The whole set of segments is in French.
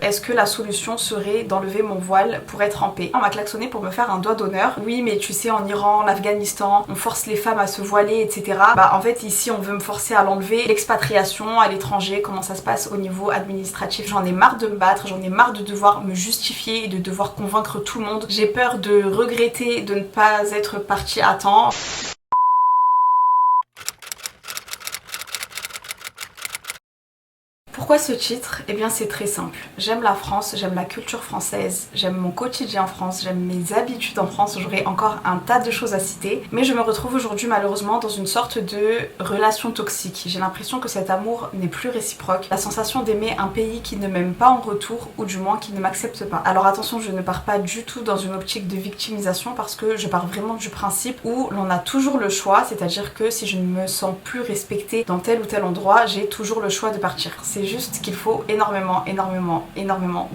Est-ce que la solution serait d'enlever mon voile pour être en paix? On m'a klaxonné pour me faire un doigt d'honneur. Oui, mais tu sais, en Iran, en Afghanistan, on force les femmes à se voiler, etc. Bah en fait ici on veut me forcer à l'enlever. L'expatriation à l'étranger, comment ça se passe au niveau administratif? J'en ai marre de me battre, j'en ai marre de devoir me justifier et de devoir convaincre tout le monde. J'ai peur de regretter de ne pas être partie à temps. Pourquoi ce titre? Eh bien c'est très simple. J'aime la France, j'aime la culture française, j'aime mon quotidien en France, j'aime mes habitudes en France, j'aurais encore un tas de choses à citer, mais je me retrouve aujourd'hui malheureusement dans une sorte de relation toxique. J'ai l'impression que cet amour n'est plus réciproque, la sensation d'aimer un pays qui ne m'aime pas en retour, ou du moins qui ne m'accepte pas. Alors attention, je ne pars pas du tout dans une optique de victimisation parce que je pars vraiment du principe où l'on a toujours le choix, c'est-à-dire que si je ne me sens plus respectée dans tel ou tel endroit, j'ai toujours le choix de partir. C'est juste qu'il faut énormément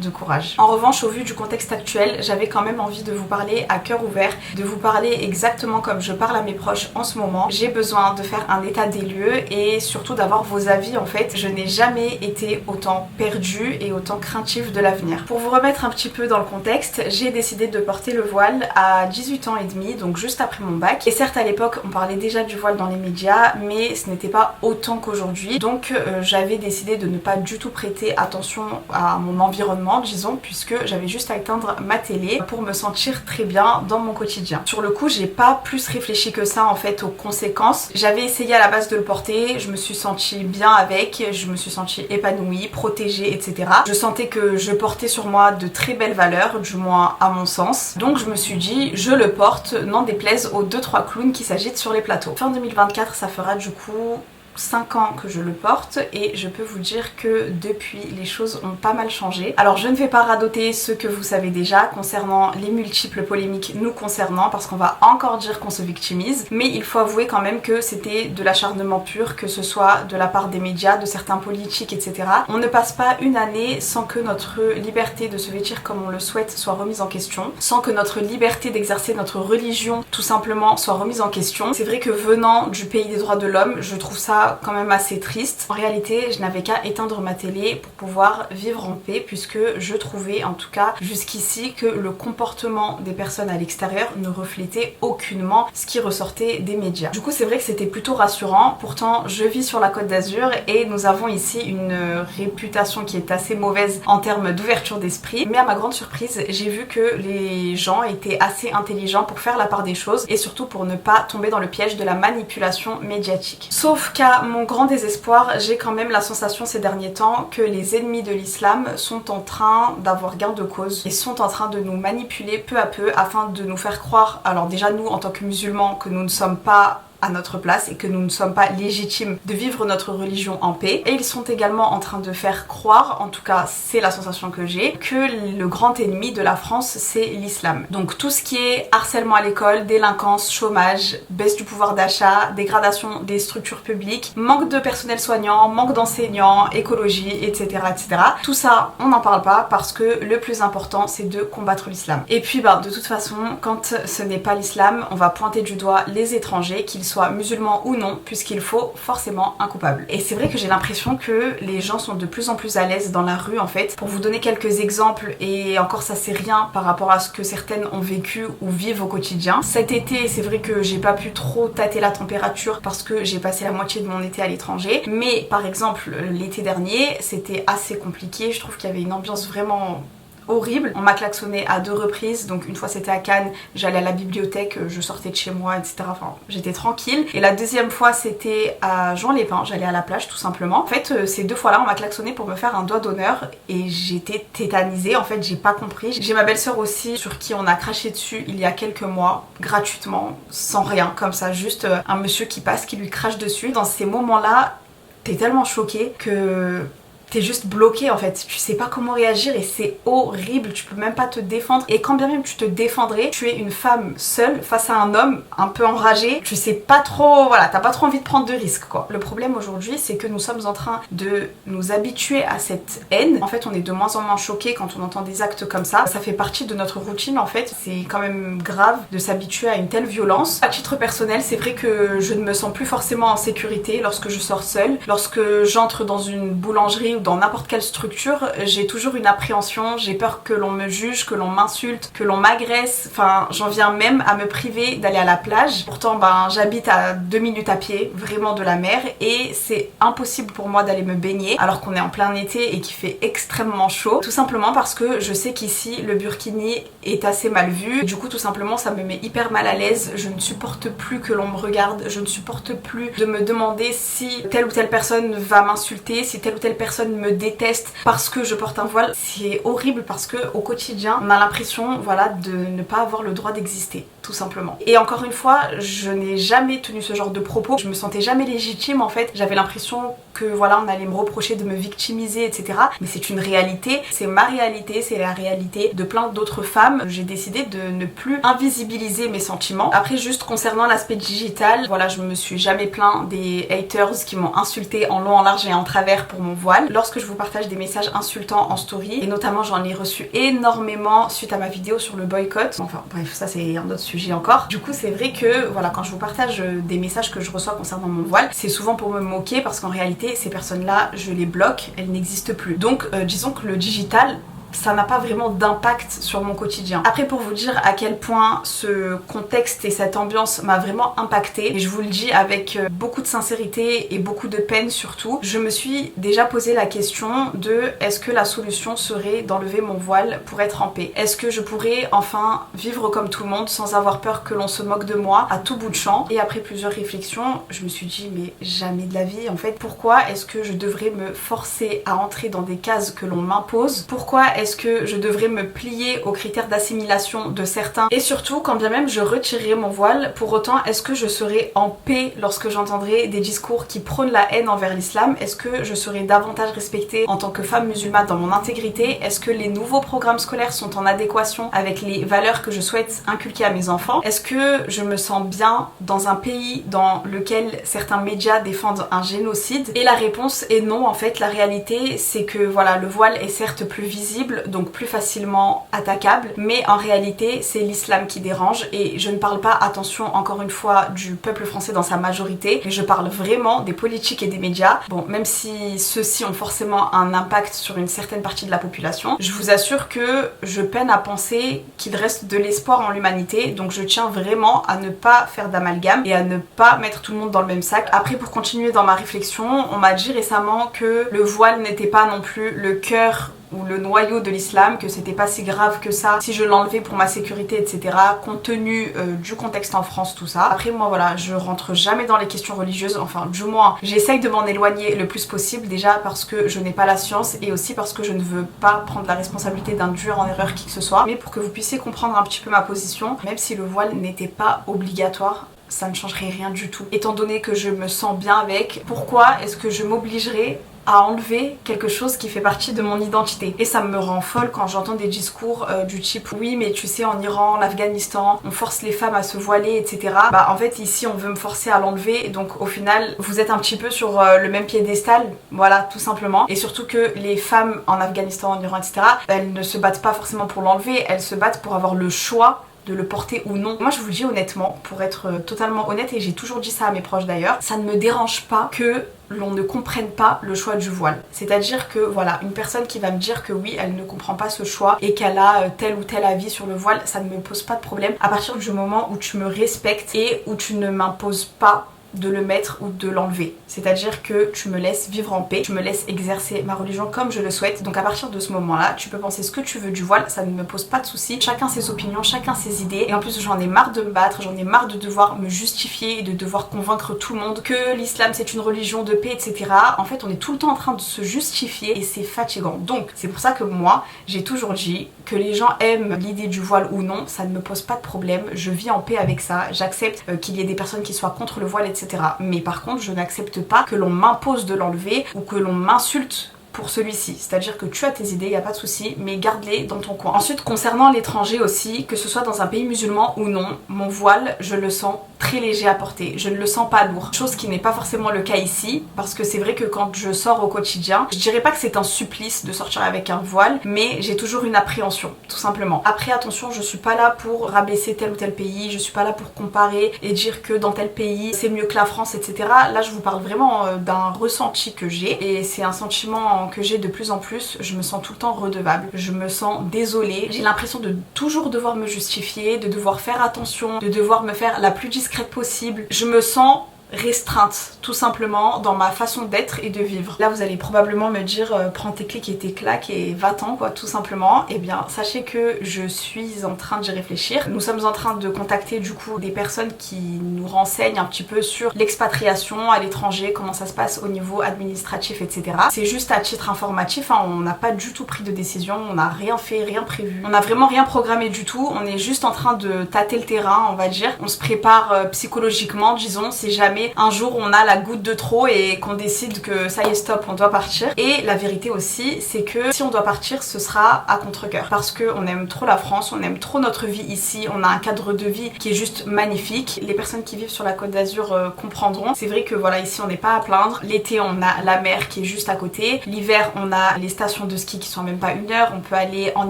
de courage. En revanche, au vu du contexte actuel, j'avais quand même envie de vous parler à cœur ouvert, de vous parler exactement comme je parle à mes proches en ce moment. J'ai besoin de faire un état des lieux et surtout d'avoir vos avis en fait. Je n'ai jamais été autant perdue et autant craintive de l'avenir. Pour vous remettre un petit peu dans le contexte, j'ai décidé de porter le voile à 18 ans et demi, donc juste après mon bac. Et certes à l'époque on parlait déjà du voile dans les médias, mais ce n'était pas autant qu'aujourd'hui. Donc j'avais décidé de ne pas du tout prêter attention à mon environnement, disons, puisque j'avais juste à éteindre ma télé pour me sentir très bien dans mon quotidien. Sur le coup, j'ai pas plus réfléchi que ça en fait aux conséquences. J'avais essayé à la base de le porter, je me suis sentie bien avec, je me suis sentie épanouie, protégée, etc. Je sentais que je portais sur moi de très belles valeurs, du moins à mon sens. Donc je me suis dit, je le porte, n'en déplaise aux 2-3 clowns qui s'agitent sur les plateaux. Fin 2024, ça fera du coup 5 ans que je le porte et je peux vous dire que depuis les choses ont pas mal changé. Alors je ne vais pas radoter ce que vous savez déjà concernant les multiples polémiques nous concernant parce qu'on va encore dire qu'on se victimise, mais il faut avouer quand même que c'était de l'acharnement pur, que ce soit de la part des médias, de certains politiques, etc. On ne passe pas une année sans que notre liberté de se vêtir comme on le souhaite soit remise en question, sans que notre liberté d'exercer notre religion tout simplement soit remise en question. C'est vrai que venant du pays des droits de l'homme, je trouve ça quand même assez triste. En réalité, je n'avais qu'à éteindre ma télé pour pouvoir vivre en paix puisque je trouvais en tout cas jusqu'ici que le comportement des personnes à l'extérieur ne reflétait aucunement ce qui ressortait des médias. Du coup, c'est vrai que c'était plutôt rassurant. Pourtant, je vis sur la Côte d'Azur et nous avons ici une réputation qui est assez mauvaise en termes d'ouverture d'esprit. Mais à ma grande surprise, j'ai vu que les gens étaient assez intelligents pour faire la part des choses et surtout pour ne pas tomber dans le piège de la manipulation médiatique. Sauf qu'à mon grand désespoir, j'ai quand même la sensation ces derniers temps que les ennemis de l'islam sont en train d'avoir gain de cause et sont en train de nous manipuler peu à peu afin de nous faire croire, alors déjà nous en tant que musulmans, que nous ne sommes pas à notre place et que nous ne sommes pas légitimes de vivre notre religion en paix. Et ils sont également en train de faire croire, en tout cas c'est la sensation que j'ai, que le grand ennemi de la France c'est l'islam. Donc tout ce qui est harcèlement à l'école, délinquance, chômage, baisse du pouvoir d'achat, dégradation des structures publiques, manque de personnel soignant, manque d'enseignants, écologie, etc., etc. Tout ça on n'en parle pas parce que le plus important c'est de combattre l'islam. Et puis de toute façon quand ce n'est pas l'islam, on va pointer du doigt les étrangers, qu'ils soient musulmans ou non, puisqu'il faut forcément un coupable. Et c'est vrai que j'ai l'impression que les gens sont de plus en plus à l'aise dans la rue en fait. Pour vous donner quelques exemples, et encore ça c'est rien par rapport à ce que certaines ont vécu ou vivent au quotidien. Cet été, c'est vrai que j'ai pas pu trop tâter la température parce que j'ai passé la moitié de mon été à l'étranger, mais par exemple l'été dernier, c'était assez compliqué. Je trouve qu'il y avait une ambiance vraiment horrible. On m'a klaxonné à 2 reprises, donc une fois c'était à Cannes, j'allais à la bibliothèque, je sortais de chez moi, etc. Enfin, j'étais tranquille. Et la deuxième fois c'était à Juan-les-Pins, j'allais à la plage tout simplement. En fait, ces 2 fois-là, on m'a klaxonné pour me faire un doigt d'honneur et j'étais tétanisée, en fait, j'ai pas compris. J'ai ma belle-sœur aussi, sur qui on a craché dessus il y a quelques mois, gratuitement, sans rien, comme ça, juste un monsieur qui passe, qui lui crache dessus. Dans ces moments-là, t'es tellement choquée que t'es juste bloqué en fait, tu sais pas comment réagir et c'est horrible, tu peux même pas te défendre. Et quand bien même tu te défendrais, tu es une femme seule face à un homme un peu enragé, tu sais pas trop, voilà, t'as pas trop envie de prendre de risques quoi. Le problème aujourd'hui c'est que nous sommes en train de nous habituer à cette haine. En fait on est de moins en moins choqués quand on entend des actes comme ça fait partie de notre routine en fait. C'est quand même grave de s'habituer à une telle violence. À titre personnel, c'est vrai que je ne me sens plus forcément en sécurité lorsque je sors seule, lorsque j'entre dans une boulangerie ou dans n'importe quelle structure, j'ai toujours une appréhension, j'ai peur que l'on me juge, que l'on m'insulte, que l'on m'agresse, enfin j'en viens même à me priver d'aller à la plage. Pourtant j'habite à 2 minutes à pied vraiment de la mer et c'est impossible pour moi d'aller me baigner alors qu'on est en plein été et qu'il fait extrêmement chaud, tout simplement parce que je sais qu'ici le burkini est assez mal vu. Du coup tout simplement ça me met hyper mal à l'aise, je ne supporte plus que l'on me regarde, je ne supporte plus de me demander si telle ou telle personne va m'insulter, si telle ou telle personne me déteste parce que je porte un voile. C'est horrible parce que au quotidien on a l'impression voilà de ne pas avoir le droit d'exister, tout simplement. Et encore une fois, je n'ai jamais tenu ce genre de propos, je me sentais jamais légitime en fait, j'avais l'impression que voilà on allait me reprocher de me victimiser, etc. Mais c'est une réalité, c'est ma réalité, c'est la réalité de plein d'autres femmes. J'ai décidé de ne plus invisibiliser mes sentiments. Après juste concernant l'aspect digital, voilà je me suis jamais plaint des haters qui m'ont insulté en long, en large et en travers pour mon voile. Lorsque je vous partage des messages insultants en story, et notamment j'en ai reçu énormément suite à ma vidéo sur le boycott, enfin bref ça c'est un autre sujet encore. Du coup c'est vrai que voilà quand je vous partage des messages que je reçois concernant mon voile, c'est souvent pour me moquer parce qu'en réalité ces personnes là je les bloque, elles n'existent plus. Donc disons que le digital ça n'a pas vraiment d'impact sur mon quotidien. Après pour vous dire à quel point ce contexte et cette ambiance m'a vraiment impactée, et je vous le dis avec beaucoup de sincérité et beaucoup de peine surtout, je me suis déjà posé la question de est-ce que la solution serait d'enlever mon voile pour être en paix? Est-ce que je pourrais enfin vivre comme tout le monde sans avoir peur que l'on se moque de moi à tout bout de champ? Et après plusieurs réflexions, je me suis dit mais jamais de la vie en fait. Pourquoi est-ce que je devrais me forcer à entrer dans des cases que l'on m'impose? Pourquoi est-ce que je devrais me plier aux critères d'assimilation de certains? Et surtout, quand bien même je retirerais mon voile, pour autant, est-ce que je serais en paix lorsque j'entendrai des discours qui prônent la haine envers l'islam? Est-ce que je serais davantage respectée en tant que femme musulmane dans mon intégrité? Est-ce que les nouveaux programmes scolaires sont en adéquation avec les valeurs que je souhaite inculquer à mes enfants? Est-ce que je me sens bien dans un pays dans lequel certains médias défendent un génocide? Et la réponse est non en fait. La réalité c'est que voilà, le voile est certes plus visible, donc plus facilement attaquable, mais en réalité c'est l'islam qui dérange. Et je ne parle pas, attention encore une fois, du peuple français dans sa majorité, mais je parle vraiment des politiques et des médias. Bon, même si ceux-ci ont forcément un impact sur une certaine partie de la population, je vous assure que je peine à penser qu'il reste de l'espoir en l'humanité, donc je tiens vraiment à ne pas faire d'amalgame et à ne pas mettre tout le monde dans le même sac. Après pour continuer dans ma réflexion, on m'a dit récemment que le voile n'était pas non plus le cœur ou le noyau de l'islam, que c'était pas si grave que ça si je l'enlevais pour ma sécurité, etc. compte tenu du contexte en France, tout ça. Après moi voilà, je rentre jamais dans les questions religieuses, enfin du moins j'essaye de m'en éloigner le plus possible, déjà parce que je n'ai pas la science et aussi parce que je ne veux pas prendre la responsabilité d'induire en erreur qui que ce soit, mais pour que vous puissiez comprendre un petit peu ma position, même si le voile n'était pas obligatoire, ça ne changerait rien du tout. Étant donné que je me sens bien avec, pourquoi est-ce que je m'obligerais à enlever quelque chose qui fait partie de mon identité? Et ça me rend folle quand j'entends des discours du type oui mais tu sais en Iran, en Afghanistan, on force les femmes à se voiler, etc. Bah en fait ici on veut me forcer à l'enlever, donc au final vous êtes un petit peu sur le même piédestal, voilà tout simplement. Et surtout que les femmes en Afghanistan, en Iran, etc. elles ne se battent pas forcément pour l'enlever, elles se battent pour avoir le choix de le porter ou non. Moi je vous le dis honnêtement, pour être totalement honnête, et j'ai toujours dit ça à mes proches d'ailleurs, ça ne me dérange pas que l'on ne comprenne pas le choix du voile. C'est-à-dire que voilà, une personne qui va me dire que oui, elle ne comprend pas ce choix et qu'elle a tel ou tel avis sur le voile, ça ne me pose pas de problème à partir du moment où tu me respectes et où tu ne m'imposes pas de le mettre ou de l'enlever. C'est-à-dire que tu me laisses vivre en paix, tu me laisses exercer ma religion comme je le souhaite. Donc à partir de ce moment-là, tu peux penser ce que tu veux du voile, ça ne me pose pas de soucis. Chacun ses opinions, chacun ses idées. Et en plus j'en ai marre de me battre, j'en ai marre de devoir me justifier et de devoir convaincre tout le monde que l'islam c'est une religion de paix, etc. En fait on est tout le temps en train de se justifier et c'est fatigant. Donc c'est pour ça que moi j'ai toujours dit que les gens aiment l'idée du voile ou non, ça ne me pose pas de problème. Je vis en paix avec ça, j'accepte qu'il y ait des personnes qui soient contre le voile, etc. Mais par contre je n'accepte pas que l'on m'impose de l'enlever ou que l'on m'insulte pour celui-ci. C'est-à-dire que tu as tes idées, il n'y a pas de souci, mais garde-les dans ton coin. Ensuite, concernant l'étranger aussi, que ce soit dans un pays musulman ou non, mon voile, je le sens très léger à porter. Je ne le sens pas lourd. Chose qui n'est pas forcément le cas ici, parce que c'est vrai que quand je sors au quotidien, je dirais pas que c'est un supplice de sortir avec un voile, mais j'ai toujours une appréhension, tout simplement. Après, attention, je suis pas là pour rabaisser tel ou tel pays, je suis pas là pour comparer et dire que dans tel pays c'est mieux que la France, etc. Là, je vous parle vraiment d'un ressenti que j'ai, et c'est un sentiment temps que j'ai de plus en plus, je me sens tout le temps redevable, je me sens désolée, j'ai l'impression de toujours devoir me justifier, de devoir faire attention, de devoir me faire la plus discrète possible. Je me sens restreinte tout simplement dans ma façon d'être et de vivre. Là vous allez probablement me dire prends tes clics et tes claques et va-t'en quoi tout simplement. Eh bien sachez que je suis en train d'y réfléchir. Nous sommes en train de contacter du coup des personnes qui nous renseignent un petit peu sur l'expatriation à l'étranger, comment ça se passe au niveau administratif, etc. C'est juste à titre informatif, hein, on n'a pas du tout pris de décision, on n'a rien fait, rien prévu, on n'a vraiment rien programmé du tout, on est juste en train de tâter le terrain on va dire. On se prépare psychologiquement disons si jamais un jour on a la goutte de trop et qu'on décide que ça y est stop on doit partir. Et la vérité aussi c'est que si on doit partir ce sera à contre-cœur parce qu'on aime trop la France, on aime trop notre vie ici, on a un cadre de vie qui est juste magnifique. Les personnes qui vivent sur la Côte d'Azur comprendront. C'est vrai que voilà ici on n'est pas à plaindre. L'été on a la mer qui est juste à côté, l'hiver on a les stations de ski qui sont même pas 1 heure, on peut aller en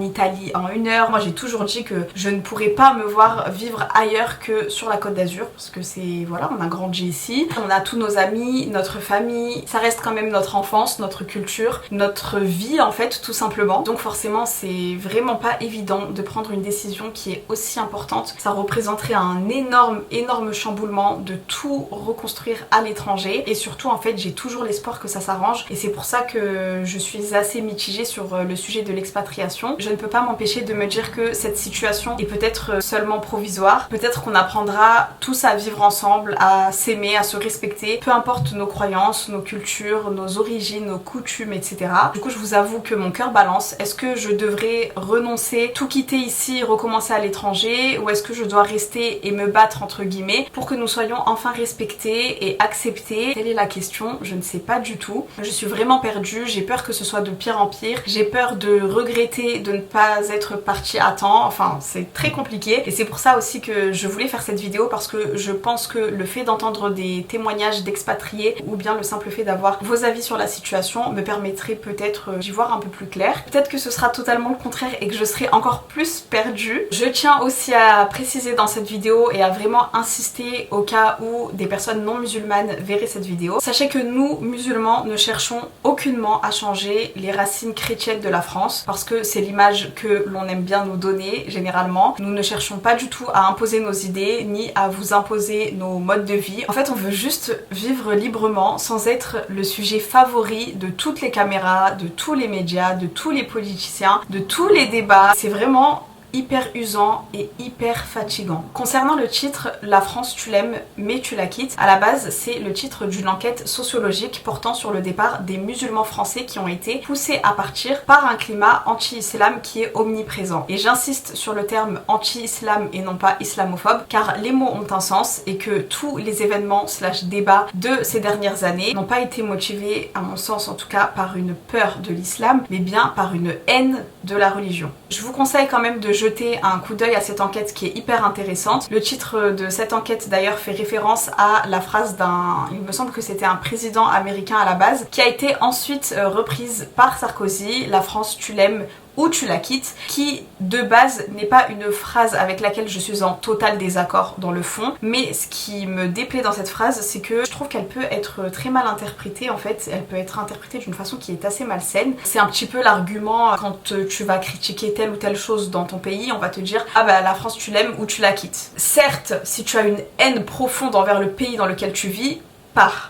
Italie en 1 heure. Moi j'ai toujours dit que je ne pourrais pas me voir vivre ailleurs que sur la Côte d'Azur parce que c'est voilà on a grandi ici. On a tous nos amis, notre famille, ça reste quand même notre enfance, notre culture, notre vie en fait tout simplement. Donc forcément c'est vraiment pas évident de prendre une décision qui est aussi importante. Ça représenterait un énorme chamboulement de tout reconstruire à l'étranger et surtout en fait j'ai toujours l'espoir que ça s'arrange et c'est pour ça que je suis assez mitigée sur le sujet de l'expatriation. Je ne peux pas m'empêcher de me dire que cette situation est peut-être seulement provisoire, peut-être qu'on apprendra tous à vivre ensemble, à s'aimer, à se respecter, peu importe nos croyances, nos cultures, nos origines, nos coutumes, etc. Du coup je vous avoue que mon cœur balance. Est-ce que je devrais renoncer, tout quitter ici, recommencer à l'étranger, ou est-ce que je dois rester et me battre entre guillemets pour que nous soyons enfin respectés et acceptés? Telle est la question, je ne sais pas du tout. Je suis vraiment perdue, j'ai peur que ce soit de pire en pire, j'ai peur de regretter de ne pas être partie à temps, enfin c'est très compliqué et c'est pour ça aussi que je voulais faire cette vidéo parce que je pense que le fait d'entendre des témoignages d'expatriés ou bien le simple fait d'avoir vos avis sur la situation me permettrait peut-être d'y voir un peu plus clair. Peut-être que ce sera totalement le contraire et que je serai encore plus perdue. Je tiens aussi à préciser dans cette vidéo et à vraiment insister au cas où des personnes non musulmanes verraient cette vidéo. Sachez que nous, musulmans, ne cherchons aucunement à changer les racines chrétiennes de la France parce que c'est l'image que l'on aime bien nous donner généralement. Nous ne cherchons pas du tout à imposer nos idées ni à vous imposer nos modes de vie. En fait, on veut juste vivre librement sans être le sujet favori de toutes les caméras, de tous les médias, de tous les politiciens, de tous les débats. C'est vraiment hyper usant et hyper fatigant. Concernant le titre La France tu l'aimes mais tu la quittes, à la base c'est le titre d'une enquête sociologique portant sur le départ des musulmans français qui ont été poussés à partir par un climat anti-islam qui est omniprésent. Et j'insiste sur le terme anti-islam et non pas islamophobe car les mots ont un sens et que tous les événements slash débats de ces dernières années n'ont pas été motivés, à mon sens en tout cas, par une peur de l'islam mais bien par une haine de la religion. Je vous conseille quand même de jeter un coup d'œil à cette enquête qui est hyper intéressante. Le titre de cette enquête d'ailleurs fait référence à la phrase d'un, il me semble que c'était un président américain à la base, qui a été ensuite reprise par Sarkozy, la France tu l'aimes ou tu la quittes, qui de base n'est pas une phrase avec laquelle je suis en total désaccord dans le fond, mais ce qui me déplaît dans cette phrase c'est que je trouve qu'elle peut être très mal interprétée en fait, elle peut être interprétée d'une façon qui est assez malsaine. C'est un petit peu l'argument quand tu vas critiquer telle ou telle chose dans ton pays, on va te dire ah bah la France tu l'aimes ou tu la quittes. Certes, si tu as une haine profonde envers le pays dans lequel tu vis,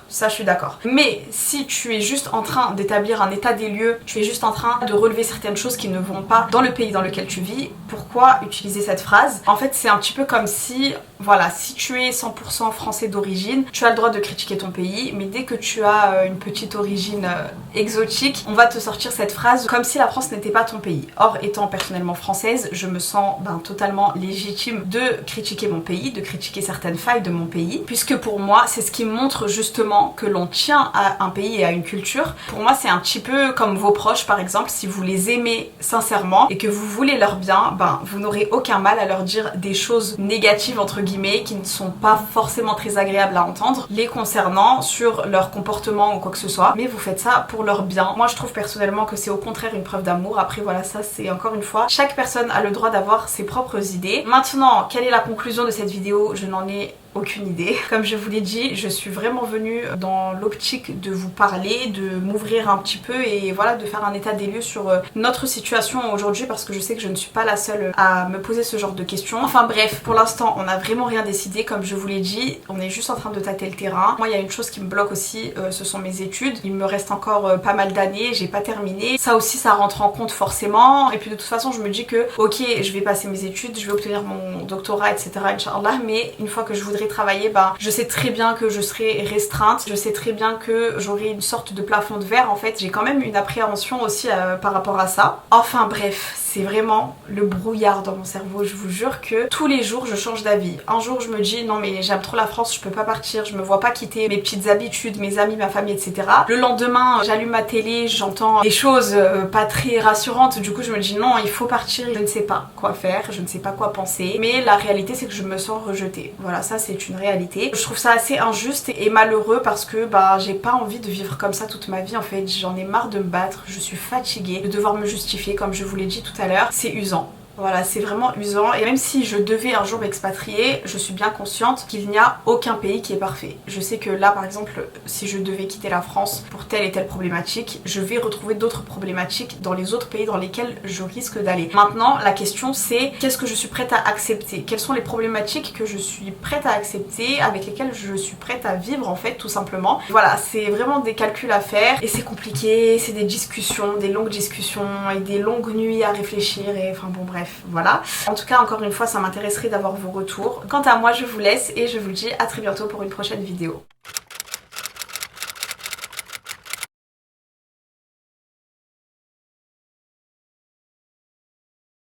ça je suis d'accord. Mais si tu es juste en train d'établir un état des lieux, tu es juste en train de relever certaines choses qui ne vont pas dans le pays dans lequel tu vis, pourquoi utiliser cette phrase? En fait c'est un petit peu comme si, voilà, si tu es 100% français d'origine, tu as le droit de critiquer ton pays, mais dès que tu as une petite origine exotique, on va te sortir cette phrase comme si la France n'était pas ton pays. Or étant personnellement française, je me sens totalement légitime de critiquer mon pays, de critiquer certaines failles de mon pays, puisque pour moi c'est ce qui montre justement que l'on tient à un pays et à une culture. Pour moi c'est un petit peu comme vos proches par exemple, si vous les aimez sincèrement et que vous voulez leur bien, vous n'aurez aucun mal à leur dire des choses négatives entre guillemets qui ne sont pas forcément très agréables à entendre les concernant sur leur comportement ou quoi que ce soit, mais vous faites ça pour leur bien. Moi je trouve personnellement que c'est au contraire une preuve d'amour. Après voilà, ça c'est encore une fois, chaque personne a le droit d'avoir ses propres idées. Maintenant, quelle est la conclusion de cette vidéo? Je n'en ai aucune idée. Comme je vous l'ai dit, je suis vraiment venue dans l'optique de vous parler, de m'ouvrir un petit peu et voilà, de faire un état des lieux sur notre situation aujourd'hui parce que je sais que je ne suis pas la seule à me poser ce genre de questions. Enfin bref, pour l'instant on n'a vraiment rien décidé, comme je vous l'ai dit, on est juste en train de tâter le terrain. Moi il y a une chose qui me bloque aussi, ce sont mes études. Il me reste encore pas mal d'années, j'ai pas terminé. Ça aussi ça rentre en compte forcément et puis de toute façon je me dis que ok, je vais passer mes études, je vais obtenir mon doctorat etc, Inch'Allah, mais une fois que je voudrais travailler, je sais très bien que je serai restreinte, je sais très bien que j'aurai une sorte de plafond de verre. En fait j'ai quand même une appréhension aussi par rapport à ça. Enfin bref, c'est vraiment le brouillard dans mon cerveau. Je vous jure que tous les jours je change d'avis. Un jour je me dis non mais j'aime trop la France, je peux pas partir, je me vois pas quitter mes petites habitudes, mes amis, ma famille etc. Le lendemain j'allume ma télé, j'entends des choses pas très rassurantes, du coup je me dis non il faut partir, je ne sais pas quoi faire, je ne sais pas quoi penser, mais la réalité c'est que je me sens rejetée. Voilà, ça c'est une réalité. Je trouve ça assez injuste et malheureux parce que j'ai pas envie de vivre comme ça toute ma vie en fait. J'en ai marre de me battre, je suis fatiguée de devoir me justifier comme je vous l'ai dit tout à l'heure. C'est usant. Voilà, c'est vraiment usant et même si je devais un jour m'expatrier, je suis bien consciente qu'il n'y a aucun pays qui est parfait. Je sais que là par exemple, si je devais quitter la France pour telle et telle problématique, je vais retrouver d'autres problématiques dans les autres pays dans lesquels je risque d'aller. Maintenant, la question c'est qu'est-ce que je suis prête à accepter? Quelles sont les problématiques que je suis prête à accepter, avec lesquelles je suis prête à vivre en fait tout simplement. Voilà, c'est vraiment des calculs à faire et c'est compliqué, c'est des discussions, des longues discussions et des longues nuits à réfléchir et enfin bon bref. Voilà. En tout cas, encore une fois, ça m'intéresserait d'avoir vos retours. Quant à moi, je vous laisse et je vous dis à très bientôt pour une prochaine vidéo.